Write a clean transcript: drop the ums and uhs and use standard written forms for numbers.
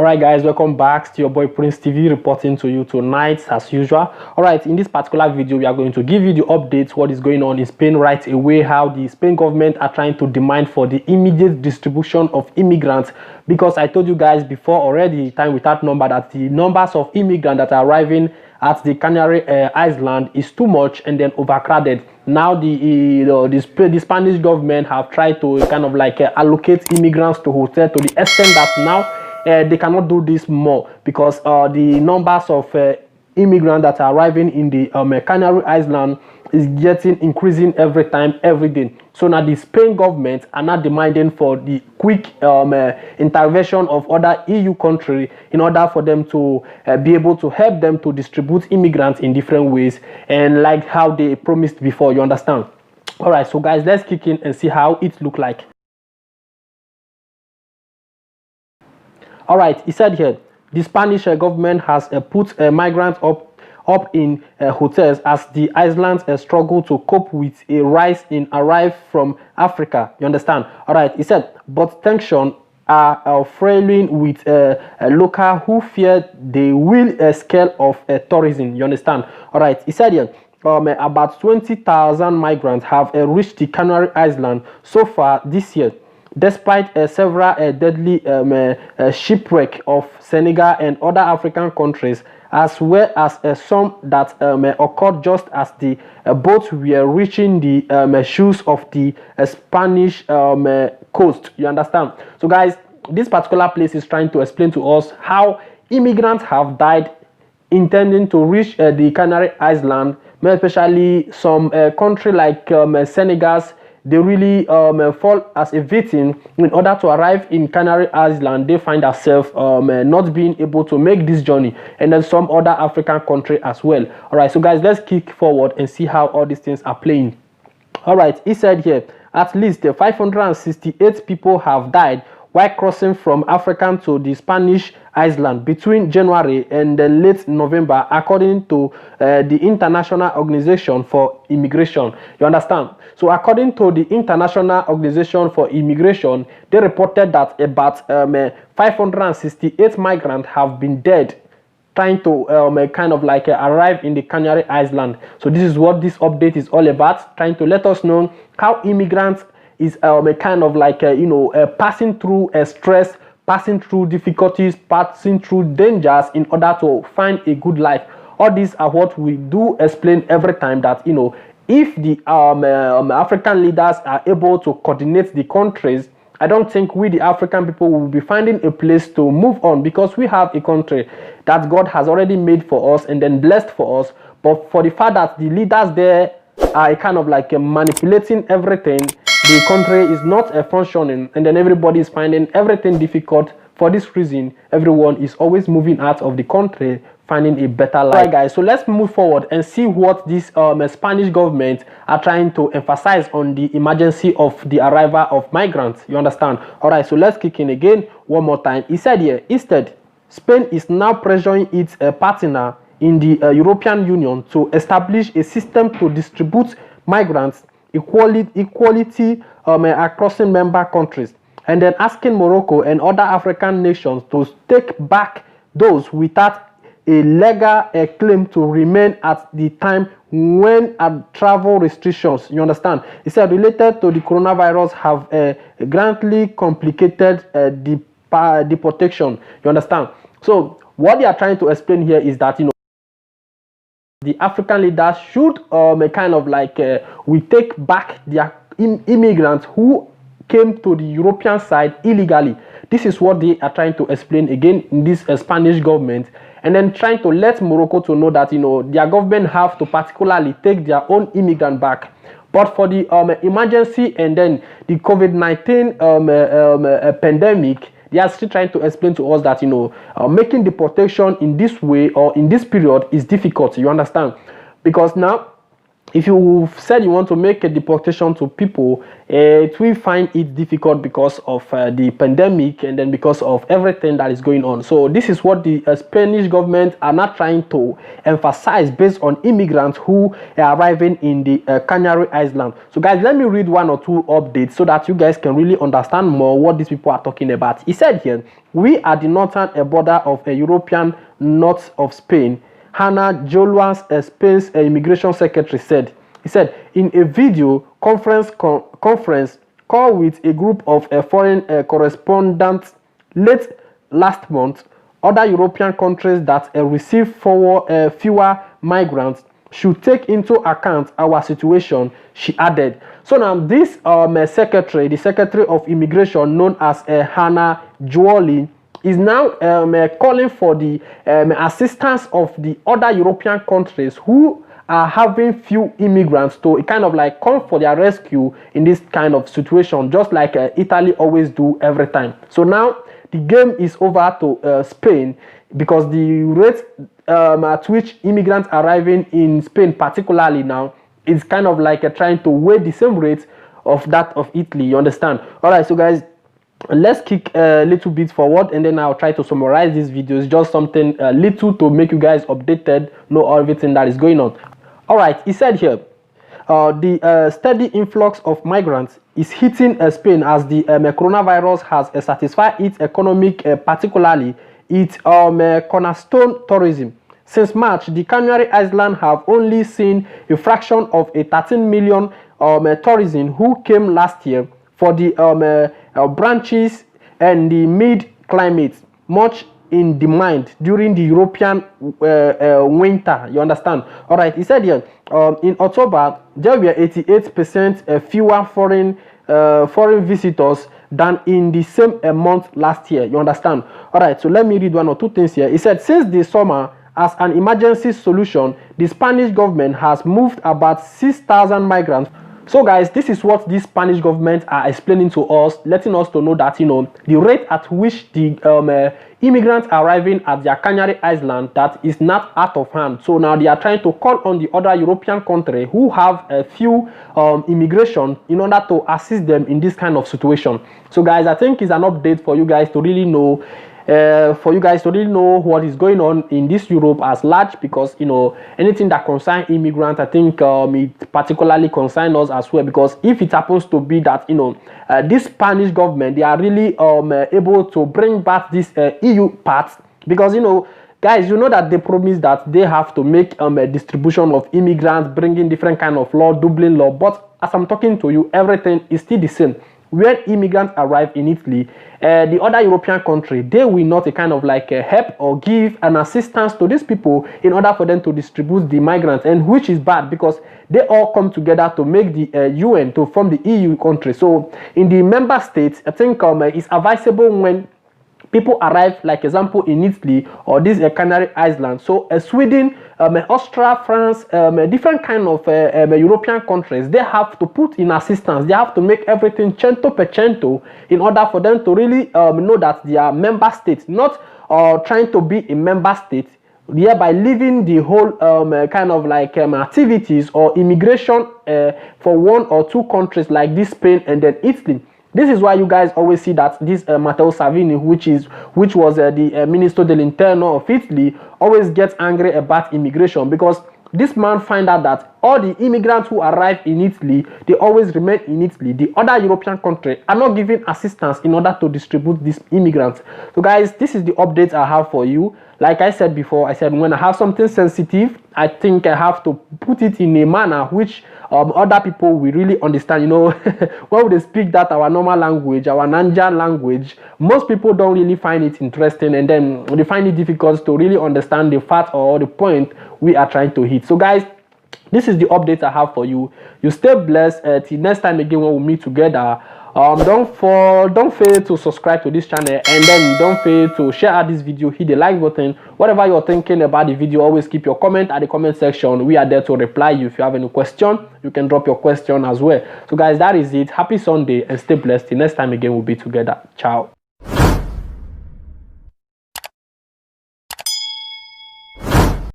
Alright guys, welcome back to your boy Prince TV reporting to you tonight as usual. Alright, in this particular video we are going to give you the updates what is going on in Spain right away, how the Spain government are trying to demand for the immediate distribution of immigrants, because I told you guys before already, time without number, that the numbers of immigrants that are arriving at the Canary Island is too much and then overcrowded. Now the Spanish government have tried to kind of like allocate immigrants to hotels to the extent that now they cannot do this more, because the numbers of immigrants that are arriving in the Canary Island is getting increasing every time, every day. So now the Spain government are not demanding for the quick intervention of other EU countries in order for them to be able to help them to distribute immigrants in different ways, and like how they promised before, you understand? All right, so guys, let's kick in and see how it look like. All right, he said here, the Spanish government has put migrants up in hotels as the islands struggle to cope with a rise in arrive from Africa. You understand? All right, he said, but tensions are frailing with local who fear they will scale of tourism. You understand? All right, he said here, about 20,000 migrants have reached the Canary Islands so far this year, despite several deadly shipwreck of Senegal and other African countries, as well as some that occurred just as the boats were reaching the shores of the Spanish coast. You understand? So guys, this particular place is trying to explain to us how immigrants have died intending to reach the Canary Island, especially some country like Senegal. They really fall as a victim in order to arrive in Canary Island. They find themselves not being able to make this journey, and then some other African country as well. All right, so guys, let's kick forward and see how all these things are playing. All right, he said here, at least 568 people have died while crossing from Africa to the Spanish island between January and late November, according to the International Organization for Immigration. You understand? So according to the International Organization for Immigration, they reported that about 568 migrants have been dead trying to kind of like arrive in the Canary Island. So this is what this update is all about, trying to let us know how immigrants is kind of like passing through stress, passing through difficulties, passing through dangers in order to find a good life. All these are what we do explain every time, that if the African leaders are able to coordinate the countries, I don't think we the African people will be finding a place to move on, because we have a country that God has already made for us and then blessed for us. But for the fact that the leaders there are kind of like manipulating everything, the country is not functioning, and then everybody is finding everything difficult. For this reason, everyone is always moving out of the country, finding a better life. Alright guys, so let's move forward and see what this Spanish government are trying to emphasize on the emergency of the arrival of migrants. You understand? Alright, so let's kick in again one more time. He said here, instead, Spain is now pressuring its partner in the European Union to establish a system to distribute migrants equality across member countries, and then asking Morocco and other African nations to take back those without a legal claim to remain at the time when travel restrictions, you understand, he said, related to the coronavirus have greatly complicated deportation. You understand? So what they are trying to explain here is that the African leaders should kind of like we take back their immigrants who came to the European side illegally. This is what they are trying to explain again in this Spanish government, and then trying to let Morocco to know that their government have to particularly take their own immigrant back. But for the emergency and then the COVID-19 pandemic, they are still trying to explain to us that making deportation in this way or in this period is difficult. You understand? Because now if you said you want to make a deportation to people, it will find it difficult because of the pandemic and then because of everything that is going on. So this is what the Spanish government are not trying to emphasize based on immigrants who are arriving in the Canary Islands. So guys, let me read one or two updates so that you guys can really understand more what these people are talking about. He said here, we are the northern border of a European north of Spain. Hannah Joluas, Spain's immigration secretary, said. He said in a video conference call with a group of foreign correspondents late last month, other European countries that receive fewer migrants should take into account our situation, she added. So now this secretary, the Secretary of Immigration, known as Hannah Joluas, is now calling for the assistance of the other European countries who are having few immigrants to kind of like come for their rescue in this kind of situation, just like Italy always do every time. So now the game is over to Spain, because the rate at which immigrants arriving in Spain particularly now is kind of like trying to weigh the same rate of that of Italy, you understand? All right, so guys, let's kick a little bit forward and then I'll try to summarize this video. It's just something little to make you guys updated, know everything that is going on. All right, he said here, the steady influx of migrants is hitting Spain as the coronavirus has satisfied its economic, particularly its cornerstone tourism. Since March, the Canary Islands have only seen a fraction of a 13 million tourism who came last year for the branches and the mid-climate, much in demand during the European winter, you understand? All right, he said here, in October, there were 88% fewer foreign visitors than in the same month last year, you understand? All right, so let me read one or two things here. He said, since the summer, as an emergency solution, the Spanish government has moved about 6,000 migrants. So guys, this is what the Spanish government are explaining to us, letting us to know that, you know, the rate at which the immigrants are arriving at their Canary Island, that is not out of hand. So now they are trying to call on the other European country who have a few immigration in order to assist them in this kind of situation. So guys, I think it's an update for you guys to really know what is going on in this Europe as large, because you know anything that concerns immigrants, I think it particularly concerns us as well, because if it happens to be that, you know, this Spanish government, they are really able to bring back this EU part, because you know guys, you know that they promise that they have to make a distribution of immigrants, bringing different kind of law, Dublin law, but as I'm talking to you, everything is still the same. When immigrants arrive in Italy, the other European country, they will not kind of like help or give an assistance to these people in order for them to distribute the migrants, and which is bad because they all come together to make the UN to form the EU country. So in the member states, I think it's advisable when people arrive, like example in Italy or this Canary Islands. So Sweden, Austria, France, different kind of European countries, they have to put in assistance. They have to make everything cento per cento in order for them to really know that they are member states, not trying to be a member state, thereby leaving the whole kind of like activities or immigration for one or two countries like this Spain and then Italy. This is why you guys always see that this Matteo Salvini, which was the Ministro dell'Interno of Italy, always gets angry about immigration, because this man find out that all the immigrants who arrive in Italy, they always remain in Italy. The other European countries are not giving assistance in order to distribute these immigrants. So guys, this is the updates I have for you. Like I said before, I said when I have something sensitive, I think I have to put it in a manner which other people will really understand. You know, when they speak that our normal language, our Nanja language, most people don't really find it interesting, and then they find it difficult to really understand the fact or the point we are trying to hit. So guys, this is the update I have for you. You stay blessed. Till next time again when we meet together. Don't fail to subscribe to this channel, and then don't fail to share out this video, hit the like button. Whatever you're thinking about the video, always keep your comment at the comment section. We are there to reply you. If you have any question, you can drop your question as well. So guys, that is it. Happy Sunday and stay blessed. Till next time again we'll be together. Ciao.